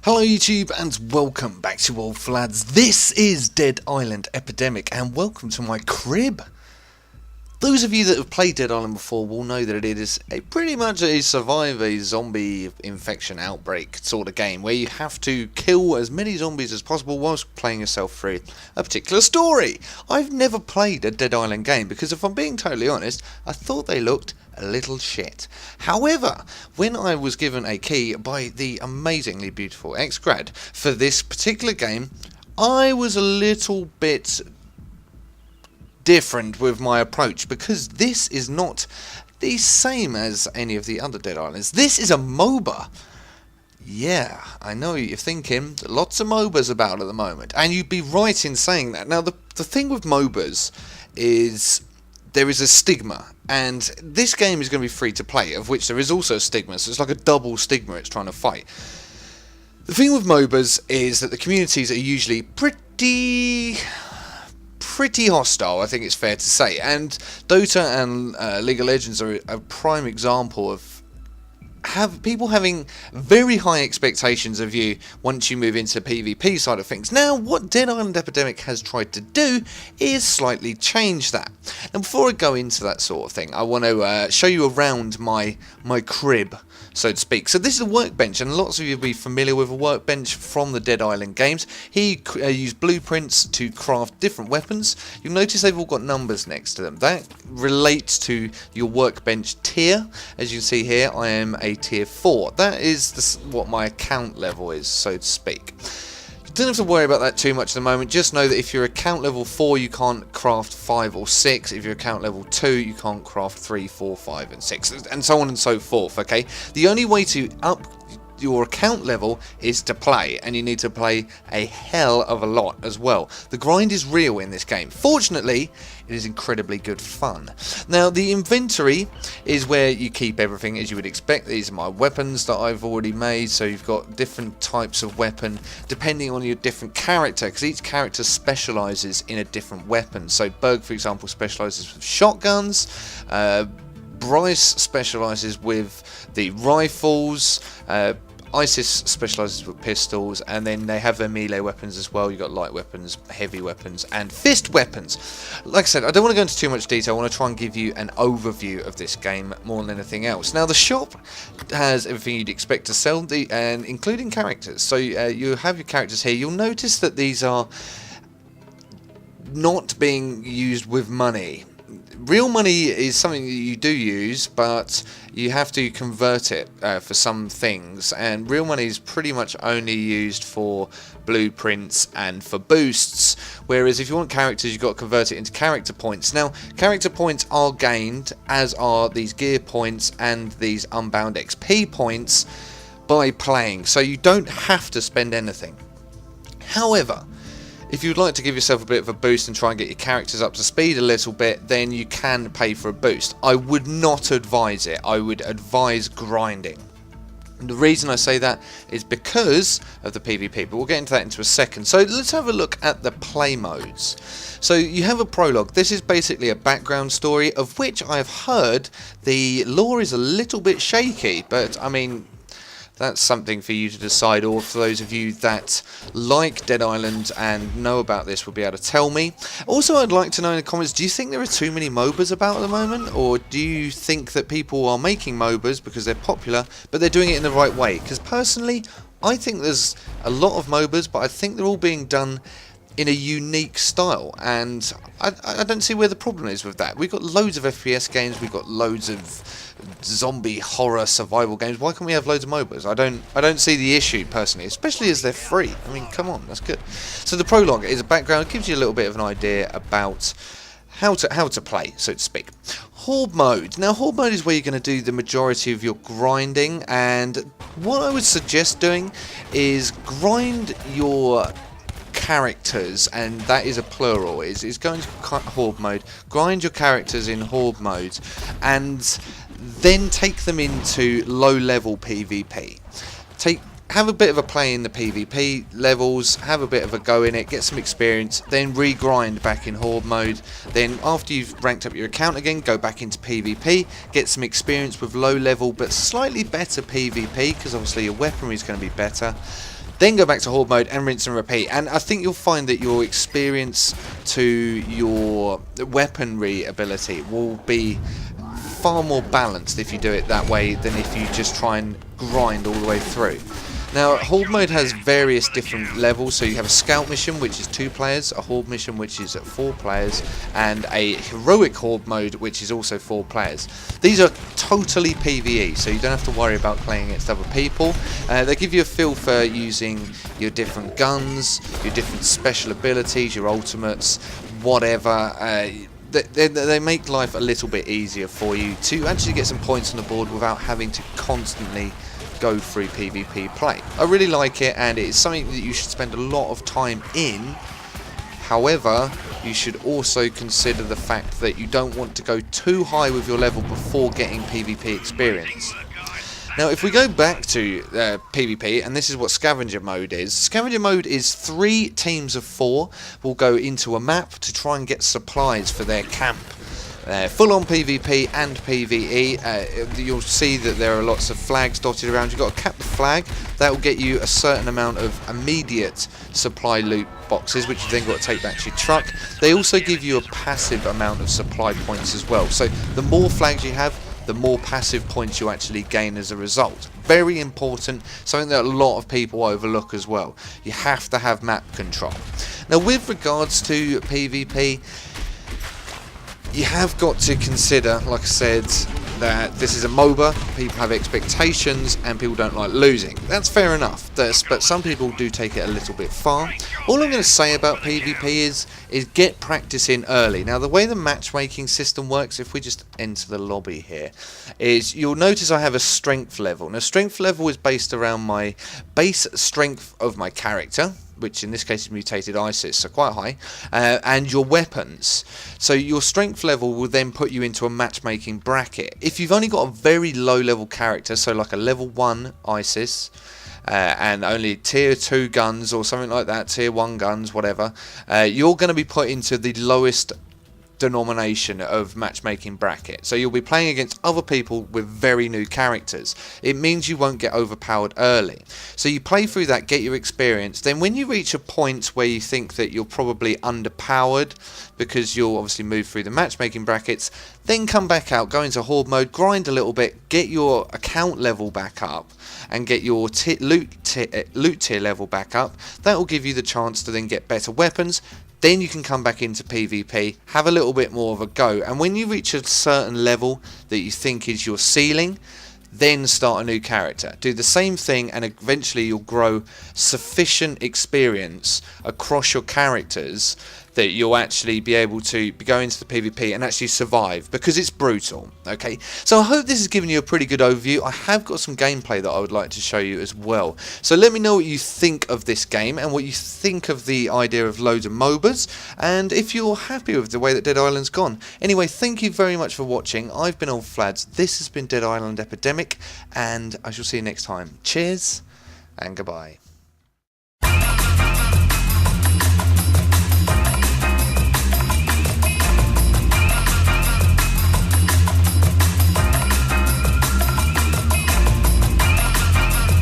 Hello YouTube and welcome back to old Flads. This is Dead Island Epidemic and welcome to my crib. Those of you that have played Dead Island before will know that it is pretty much a survive a zombie infection outbreak sort of game where you have to kill as many zombies as possible whilst playing yourself through a particular story. I've never played a Dead Island game because if I'm being totally honest, I thought they looked a little shit. However, when I was given a key by the amazingly beautiful Xgrad for this particular game, I was a little bit different with my approach because this is not the same as any of the other Dead Islands. This is a MOBA. Yeah, I know what you're thinking. Lots of MOBAs about at the moment, and you'd be right in saying that. Now, the thing with MOBAs is there is a stigma, and this game is going to be free to play, of which there is also a stigma, so it's like a double stigma it's trying to fight. The thing with MOBAs is that the communities are usually pretty hostile, I think it's fair to say, and Dota and League of Legends are a prime example of people having very high expectations of you once you move into the PvP side of things. Now, what Dead Island Epidemic has tried to do is slightly change that. And before I go into that sort of thing, I want to show you around my crib, so to speak. So this is a workbench, and lots of you will be familiar with a workbench from the Dead Island games. Here you use blueprints to craft different weapons. You'll notice they've all got numbers next to them. That relates to your workbench tier. As you can see here, I am a tier 4. That is what my account level is, so to speak. You don't have to worry about that too much at the moment. Just know that if you're account level 4, you can't craft 5 or 6. If you're account level 2, you can't craft 3, 4, 5 and 6, and so on and so forth, okay? The only way to up your account level is to play, and you need to play a hell of a lot as well. The grind is real in this game. Fortunately, it is incredibly good fun. Now, the inventory is where you keep everything as you would expect. These are my weapons that I've already made, so you've got different types of weapon depending on your different character, because each character specialises in a different weapon. So Berg, for example, specialises with shotguns, Bryce specialises with the rifles, Isis specialises with pistols, and then they have their melee weapons as well. You've got light weapons, heavy weapons, and fist weapons. Like I said, I don't want to go into too much detail. I want to try and give you an overview of this game more than anything else. Now, the shop has everything you'd expect to sell, and including characters. So you have your characters here. You'll notice that these are not being used with money. Real money is something that you do use, but you have to convert it for some things, and real money is pretty much only used for blueprints and for boosts, whereas if you want characters, you've got to convert it into character points. Now, character points are gained, as are these gear points and these unbound XP points, by playing, so you don't have to spend anything. However, if you'd like to give yourself a bit of a boost and try and get your characters up to speed a little bit, then you can pay for a boost. I would not advise it. I would advise grinding. And the reason I say that is because of the PvP, but we'll get into that into a second. So let's have a look at the play modes. So you have a prologue. This is basically a background story, of which I've heard the lore is a little bit shaky, but I mean, that's something for you to decide, or for those of you that like Dead Island and know about this will be able to tell me. Also, I'd like to know in the comments, do you think there are too many MOBAs about at the moment, or do you think that people are making MOBAs because they're popular, but they're doing it in the right way? Because personally, I think there's a lot of MOBAs, but I think they're all being done in a unique style, and I don't see where the problem is with that. We've got loads of FPS games, we've got loads of zombie horror survival games. Why can't we have loads of MOBAs? I don't see the issue personally, especially as they're free. I mean, come on, that's good. So the prologue is a background, gives you a little bit of an idea about how to play, so to speak. Horde Mode. Now, Horde Mode is where you're going to do the majority of your grinding, and what I would suggest doing is grind your characters, and that is a plural, is going to Horde Mode, grind your characters in Horde Mode, and then take them into low level PvP. Have a bit of a play in the PvP levels, have a bit of a go in it, get some experience, then re-grind back in Horde Mode. Then after you've ranked up your account again, go back into PvP, get some experience with low level but slightly better PvP, because obviously your weaponry is going to be better. then go back to Horde Mode and rinse and repeat. And I think you'll find that your experience to your weaponry ability will be far more balanced if you do it that way than if you just try and grind all the way through. Now, Horde Mode has various different levels, so you have a Scout mission, which is 2 players, a Horde mission, which is 4 players, and a Heroic Horde Mode, which is also 4 players. These are totally PvE, so you don't have to worry about playing against other people. They give you a feel for using your different guns, your different special abilities, your ultimates, whatever. They make life a little bit easier for you to actually get some points on the board without having to constantly go through PvP play. I really like it, and it's something that you should spend a lot of time in. However, you should also consider the fact that you don't want to go too high with your level before getting PvP experience. Now, if we go back to PvP, and this is what Scavenger Mode is. Scavenger Mode is 3 teams of 4 will go into a map to try and get supplies for their camp. Full on PvP and PvE, you'll see that there are lots of flags dotted around. You've got to cap the flag, that will get you a certain amount of immediate supply loot boxes, which you've then got to take back to your truck. They also give you a passive amount of supply points as well, so the more flags you have, the more passive points you actually gain as a result. Very important, something that a lot of people overlook as well. You have to have map control. Now, with regards to PvP, you have got to consider, like I said, that this is a MOBA, people have expectations and people don't like losing. That's fair enough, but some people do take it a little bit far. All I'm going to say about PvP is get practice in early. Now, the way the matchmaking system works, if we just enter the lobby here, is you'll notice I have a strength level. Now, strength level is based around my base strength of my character, which in this case is mutated ISIS, so quite high, and your weapons. So your strength level will then put you into a matchmaking bracket. If you've only got a very low level character, so like a level 1 ISIS, and only tier 2 guns or something like that, tier 1 guns, whatever, you're going to be put into the lowest denomination of matchmaking bracket. So you'll be playing against other people with very new characters. It means you won't get overpowered early. So you play through that, get your experience, then when you reach a point where you think that you're probably underpowered because you'll obviously move through the matchmaking brackets, then come back out, go into Horde Mode, grind a little bit, get your account level back up and get your loot tier level back up. That will give you the chance to then get better weapons. Then you can come back into PvP, have a little bit more of a go, and when you reach a certain level that you think is your ceiling, then start a new character. Do the same thing and eventually you'll grow sufficient experience across your characters that you'll actually be able to go into the PvP and actually survive, because it's brutal. Okay, so I hope this has given you a pretty good overview. I have got some gameplay that I would like to show you as well. So let me know what you think of this game and what you think of the idea of loads of MOBAs, and if you're happy with the way that Dead Island's gone. Anyway, thank you very much for watching. I've been old Flads. This has been Dead Island Epidemic, and I shall see you next time. Cheers and goodbye.